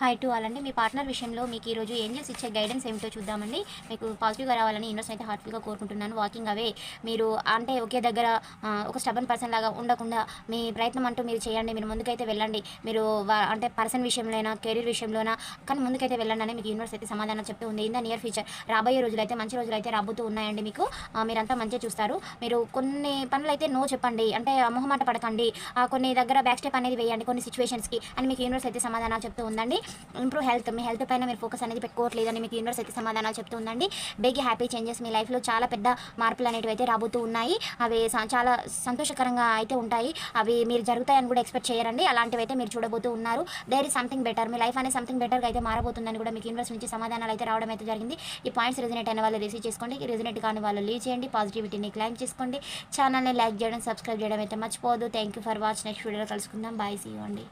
Hi to all అండి. మీ partner విషయంలో మీకు ఈరోజు ఏంజెల్స్ ఇచ్చే గైడెన్స్ ఏమిటో చూద్దామండి. మీకు పాజిటివ్‌గా రావాలని యూనివర్స్ అయితే హార్ట్‌ఫుల్‌గా కోరుకుంటున్నాను. వాకింగ్ అవే మీరు అంటే ఒకే దగ్గర ఒక స్టబర్న్ పర్సన్ లాగా ఉండకుండా మీ ప్రయత్నం అంటూ మీరు చేయండి. మీరు ముందుకైతే వెళ్ళండి. మీరు అంటే పర్సన్ విషయంలోనా, కెరీర్ విషయంలోనా కానీ ముందుకైతే వెళ్ళండి అని మీకు యూనివర్స్ అయితే సమాధానం చెప్తూ ఉంది. ఇన్ ద నియర్ ఫ్యూచర్ రాబోయే రోజులైతే మంచి రోజులైతే రాబోతూ ఉన్నాయండి మీకు. మీరంతా మంచిగా చూస్తారు. మీరు కొన్ని పనులైతే నో చెప్పండి. అంటే మొహమాట పడకండి. కొన్ని దగ్గర బ్యాక్ స్టెప్ అనేది వేయండి కొన్ని సిట్యుయేషన్స్‌కి అని మీకు యూనివర్స్ అయితే సమాధానాలు చెప్తూ ఉందండి. ఇంప్రూవ్ హెల్త్, మీ హెల్త్ పైన మీరు ఫోకస్ అనేది పెట్టుకోవట్లేదని మీకు యూనివర్స్ అయితే సమాధానాలు చెప్తుందండి. బిగ్ హ్యాపీ చేంజెస్ మీ లైఫ్లో చాలా పెద్ద మార్పులు అనేటివి అయితే రాబోతూ ఉన్నాయి. అవి చాలా సంతోషకరంగా అయితే ఉంటాయి. అవి మీరు జరుగుతాయని కూడా ఎక్స్పెక్ట్ చేయరండి. అలాంటివి అయితే మీరు చూడబోతూ ఉన్నారు. There is something better. మీ లైఫ్ అనేది సంథింగ్ బెటర్గా అయితే మారబోతుందని కూడా మీకు యూనివర్స్ నుంచి సమాధానాలు అయితే రావడం అయితే జరిగింది. ఈ పాయింట్స్ రెజినేట్ అయిన వాళ్ళు రిసీవ్ చేసుకోండి. రెజినేట్ కాని వాళ్ళు లీవ్ చేయండి. పాజిటివిటీని క్లైమ్ చేసుకోండి. ఛానల్ని లైక్ చేయడం, సబ్స్క్రైబ్ చేయడం అయితే మర్చిపోవద్దు. Thank you for watch. Next వీడియోలో కలుసుకుందాం. బాయ్, సీ యూ అండి.